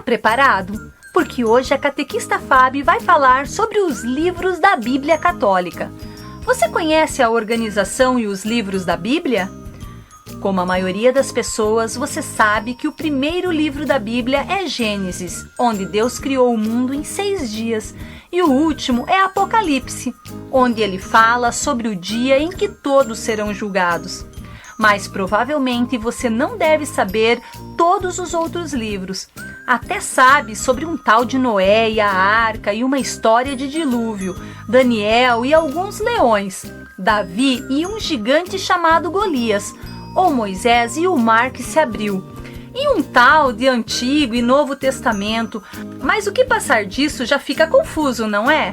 preparado? Porque hoje a Catequista Fábio vai falar sobre os livros da Bíblia Católica. Você conhece a organização e os livros da Bíblia? Como a maioria das pessoas, você sabe que o primeiro livro da Bíblia é Gênesis, onde Deus criou o mundo em 6 dias, e o último é Apocalipse, onde ele fala sobre o dia em que todos serão julgados. Mas provavelmente você não deve saber todos os outros livros. Até sabe sobre um tal de Noé e a arca e uma história de dilúvio, Daniel e alguns leões, Davi e um gigante chamado Golias, ou Moisés e o mar que se abriu, e um tal de Antigo e Novo Testamento. Mas o que passar disso já fica confuso, não é?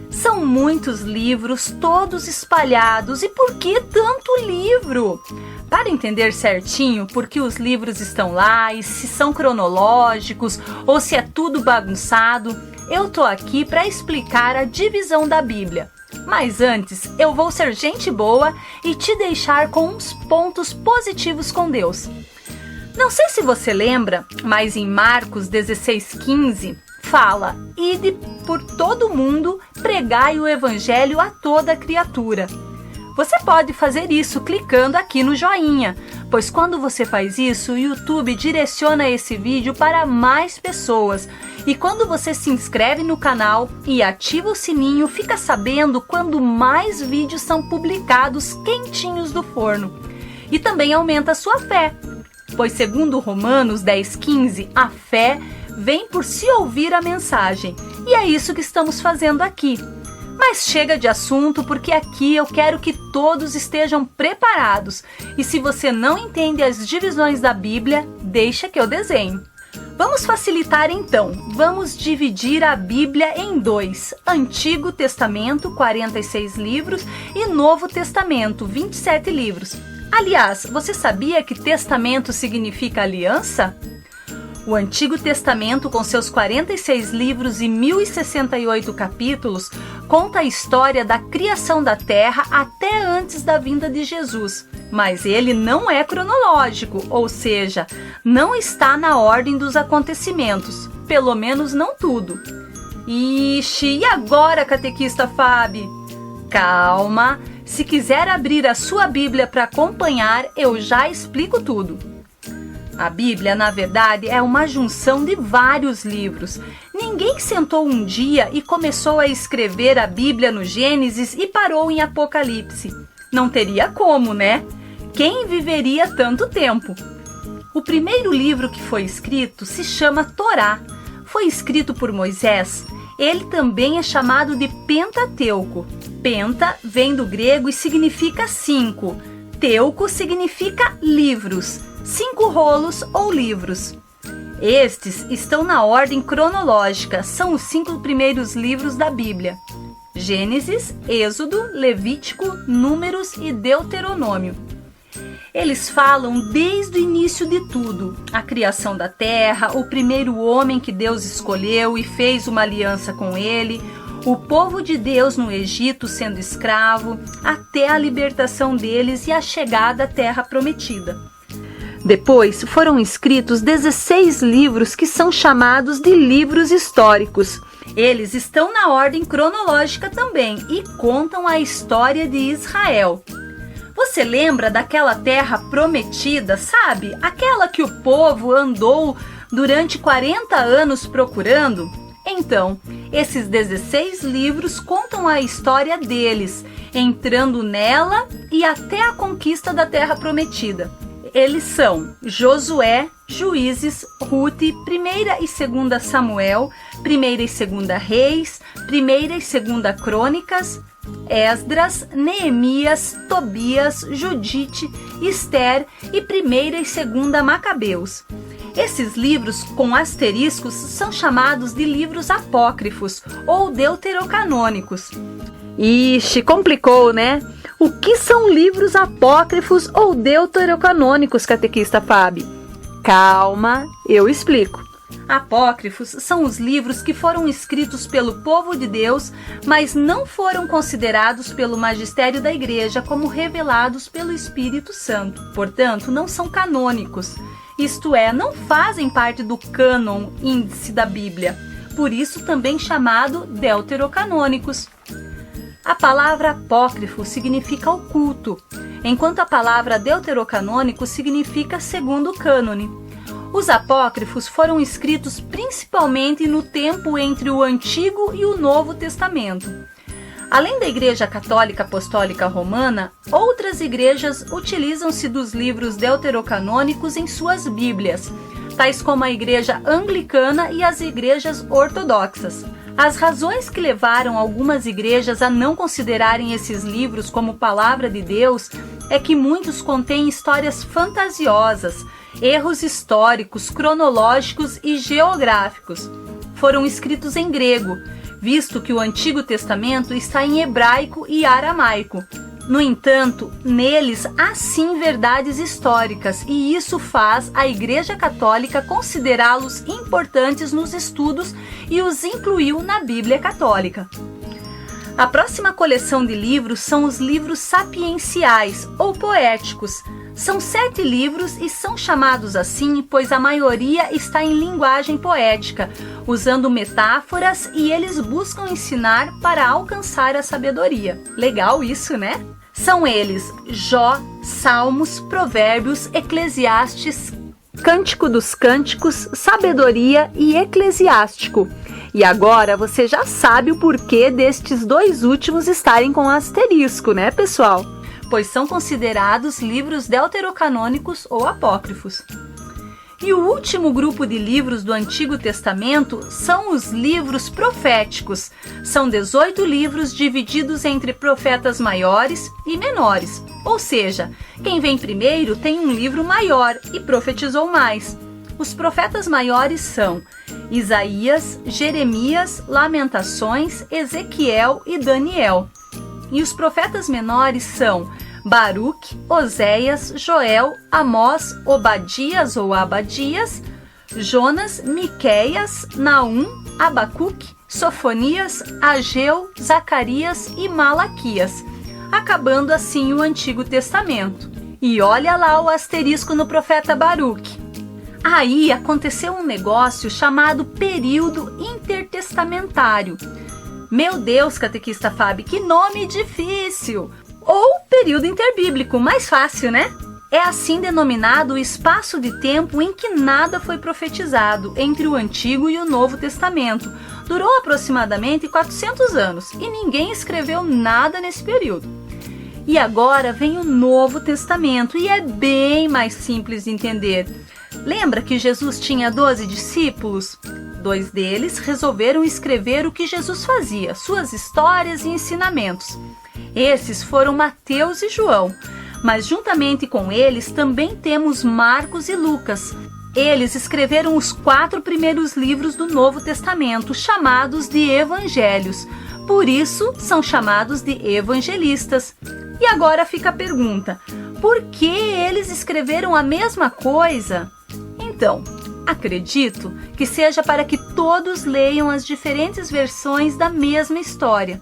São muitos livros, todos espalhados. E por que tanto livro? Para entender certinho por que os livros estão lá e se são cronológicos ou se é tudo bagunçado, eu tô aqui para explicar a divisão da Bíblia. Mas antes, eu vou ser gente boa e te deixar com uns pontos positivos com Deus. Não sei se você lembra, mas em Marcos 16,15 fala: "Ide por todo mundo, pregai o evangelho a toda criatura." Você pode fazer isso clicando aqui no joinha, pois quando você faz isso, o YouTube direciona esse vídeo para mais pessoas. E quando você se inscreve no canal e ativa o sininho, fica sabendo quando mais vídeos são publicados quentinhos do forno. E também aumenta a sua fé, pois segundo Romanos 10,15, a fé vem por se ouvir a mensagem. E é isso que estamos fazendo aqui. Mas chega de assunto, porque aqui eu quero que todos estejam preparados. E se você não entende as divisões da Bíblia, deixa que eu desenho. Vamos facilitar então. Vamos dividir a Bíblia em 2. Antigo Testamento, 46 livros, e Novo Testamento, 27 livros. Aliás, você sabia que testamento significa aliança? O Antigo Testamento, com seus 46 livros e 1068 capítulos, conta a história da criação da terra até antes da vinda de Jesus. Mas ele não é cronológico, ou seja, não está na ordem dos acontecimentos, pelo menos não tudo. Ixi, e agora, Catequista Fábio? Calma, se quiser abrir a sua Bíblia para acompanhar, eu já explico tudo. A Bíblia, na verdade, é uma junção de vários livros. Ninguém sentou um dia e começou a escrever a Bíblia no Gênesis e parou em Apocalipse. Não teria como, né? Quem viveria tanto tempo? O primeiro livro que foi escrito se chama Torá. Foi escrito por Moisés. Ele também é chamado de Pentateuco. Penta vem do grego e significa 5. Teuco significa livros. 5 rolos ou livros. Estes estão na ordem cronológica, são os 5 primeiros livros da Bíblia: Gênesis, Êxodo, Levítico, Números e Deuteronômio. Eles falam desde o início de tudo, a criação da terra, o primeiro homem que Deus escolheu e fez uma aliança com ele, o povo de Deus no Egito sendo escravo, até a libertação deles e a chegada à terra prometida. Depois foram escritos 16 livros que são chamados de livros históricos. Eles estão na ordem cronológica também e contam a história de Israel. Você lembra daquela terra prometida, sabe? Aquela que o povo andou durante 40 anos procurando? Então, esses 16 livros contam a história deles, entrando nela e até a conquista da terra prometida. Eles são Josué, Juízes, Rute, 1ª e 2ª Samuel, 1ª e 2ª Reis, 1ª e 2ª Crônicas, Esdras, Neemias, Tobias, Judite, Ester e 1ª e 2ª Macabeus. Esses livros com asteriscos são chamados de livros apócrifos ou deuterocanônicos. Ixi, complicou, né? O que são livros apócrifos ou deuterocanônicos, Catequista Fábio? Calma, eu explico. Apócrifos são os livros que foram escritos pelo povo de Deus, mas não foram considerados pelo magistério da Igreja como revelados pelo Espírito Santo. Portanto, não são canônicos. isto é, não fazem parte do cânon índice da Bíblia, por isso também chamado deuterocanônicos. A palavra apócrifo significa oculto, enquanto a palavra deuterocanônico significa segundo o cânone. Os apócrifos foram escritos principalmente no tempo entre o Antigo e o Novo Testamento. Além da Igreja Católica Apostólica Romana, outras igrejas utilizam-se dos livros deuterocanônicos em suas Bíblias, tais como a Igreja Anglicana e as igrejas ortodoxas. As razões que levaram algumas igrejas a não considerarem esses livros como palavra de Deus é que muitos contêm histórias fantasiosas, erros históricos, cronológicos e geográficos. Foram escritos em grego, visto que o Antigo Testamento está em hebraico e aramaico. No entanto, neles há sim verdades históricas e isso faz a Igreja Católica considerá-los importantes nos estudos e os incluiu na Bíblia Católica. A próxima coleção de livros são os livros sapienciais ou poéticos. São 7 livros e são chamados assim pois a maioria está em linguagem poética, usando metáforas e eles buscam ensinar para alcançar a sabedoria. Legal isso, né? São eles Jó, Salmos, Provérbios, Eclesiastes, Cântico dos Cânticos, Sabedoria e Eclesiástico. E agora você já sabe o porquê destes 2 últimos estarem com asterisco, né, pessoal? Pois são considerados livros deuterocanônicos ou apócrifos. E o último grupo de livros do Antigo Testamento são os livros proféticos. São 18 livros divididos entre profetas maiores e menores. Ou seja, quem vem primeiro tem um livro maior e profetizou mais. Os profetas maiores são Isaías, Jeremias, Lamentações, Ezequiel e Daniel. E os profetas menores são Baruque, Oséias, Joel, Amós, Obadias ou Abadias, Jonas, Miqueias, Naum, Abacuque, Sofonias, Ageu, Zacarias e Malaquias, acabando assim o Antigo Testamento. E olha lá o asterisco no profeta Baruque. Aí aconteceu um negócio chamado período intertestamentário. Meu Deus, catequista Fábio, que nome difícil! Ou período interbíblico, mais fácil, né? É assim denominado o espaço de tempo em que nada foi profetizado entre o Antigo e o Novo Testamento. Durou aproximadamente 400 anos e ninguém escreveu nada nesse período. E agora vem o Novo Testamento e é bem mais simples de entender. Lembra que Jesus tinha 12 discípulos? 2 deles resolveram escrever o que Jesus fazia, suas histórias e ensinamentos. Esses foram Mateus e João, mas juntamente com eles também temos Marcos e Lucas. Eles escreveram os 4 primeiros livros do Novo Testamento, chamados de Evangelhos. Por isso, são chamados de evangelistas. E agora fica a pergunta, por que eles escreveram a mesma coisa? Então, acredito que seja para que todos leiam as diferentes versões da mesma história.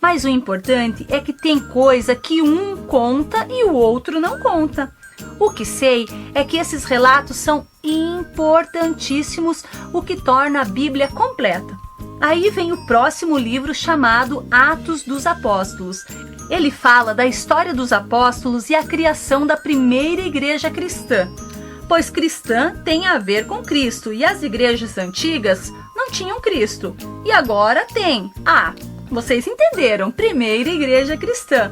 Mas o importante é que tem coisa que um conta e o outro não conta. O que sei é que esses relatos são importantíssimos, o que torna a Bíblia completa. Aí vem o próximo livro chamado Atos dos Apóstolos. Ele fala da história dos apóstolos e a criação da primeira igreja cristã. Pois cristã tem a ver com Cristo e as igrejas antigas não tinham Cristo. E agora tem. Vocês entenderam, primeira igreja cristã.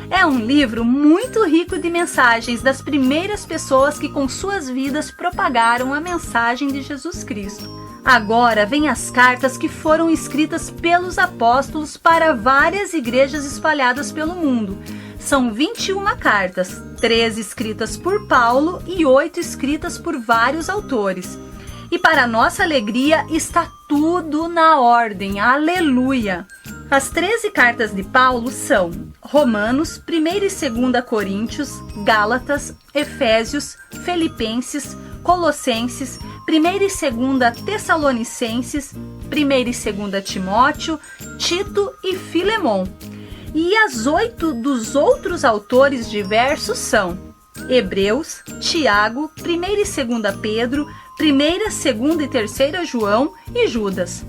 É um livro muito rico de mensagens das primeiras pessoas que com suas vidas propagaram a mensagem de Jesus Cristo. Agora vem as cartas que foram escritas pelos apóstolos para várias igrejas espalhadas pelo mundo. São 21 cartas, 13 escritas por Paulo e 8 escritas por vários autores. E para nossa alegria está tudo na ordem, aleluia! As 13 cartas de Paulo são Romanos, 1 e 2 Coríntios, Gálatas, Efésios, Filipenses, Colossenses, 1 e 2 Tessalonicenses, 1 e 2 Timóteo, Tito e Filemon. E as 8 dos outros autores diversos são Hebreus, Tiago, 1ª e 2ª Pedro, 1ª, 2ª e 3ª João e Judas.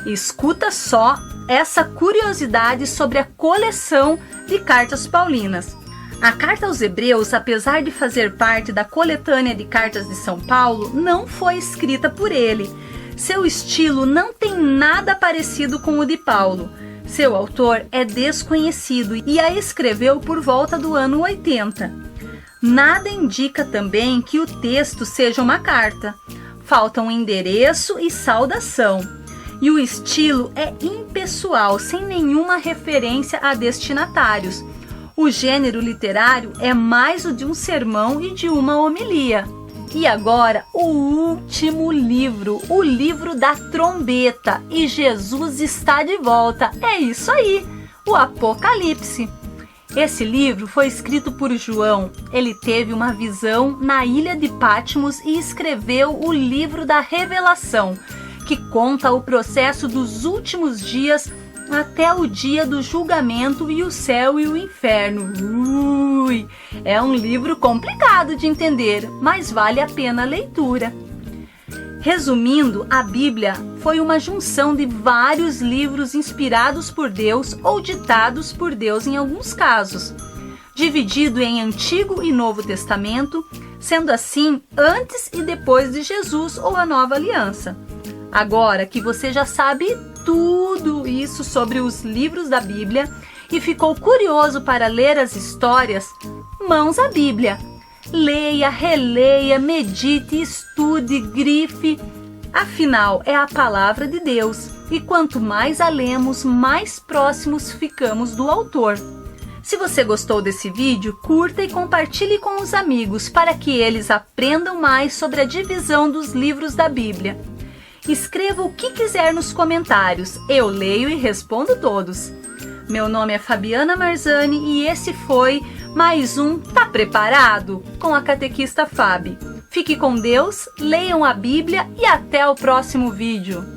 Escuta só essa curiosidade sobre a coleção de cartas paulinas. A carta aos Hebreus, apesar de fazer parte da coletânea de cartas de São Paulo, não foi escrita por ele. Seu estilo não tem nada parecido com o de Paulo. Seu autor é desconhecido e a escreveu por volta do ano 80. Nada indica também que o texto seja uma carta. Falta um endereço e saudação. E o estilo é impessoal, sem nenhuma referência a destinatários. O gênero literário é mais o de um sermão e de uma homilia. E agora, o último livro, o livro da trombeta. E Jesus está de volta. É isso aí, o Apocalipse. Esse livro foi escrito por João. Ele teve uma visão na ilha de Patmos e escreveu o livro da Revelação, que conta o processo dos últimos dias até o dia do julgamento e o céu e o inferno. É um livro complicado de entender, mas vale a pena a leitura. Resumindo, a Bíblia foi uma junção de vários livros inspirados por Deus ou ditados por Deus em alguns casos, dividido em Antigo e Novo Testamento, sendo assim antes e depois de Jesus ou a Nova Aliança. Agora que você já sabe tudo isso sobre os livros da Bíblia e ficou curioso para ler as histórias, mãos à Bíblia. Leia, releia, medite, estude, grife. Afinal, é a palavra de Deus. E quanto mais a lemos, mais próximos ficamos do autor. Se você gostou desse vídeo, curta e compartilhe com os amigos para que eles aprendam mais sobre a divisão dos livros da Bíblia. Escreva o que quiser nos comentários, eu leio e respondo todos. Meu nome é Fabiana Marzani e esse foi mais um Tá Preparado? Com a Catequista Fabi. Fique com Deus, leiam a Bíblia e até o próximo vídeo.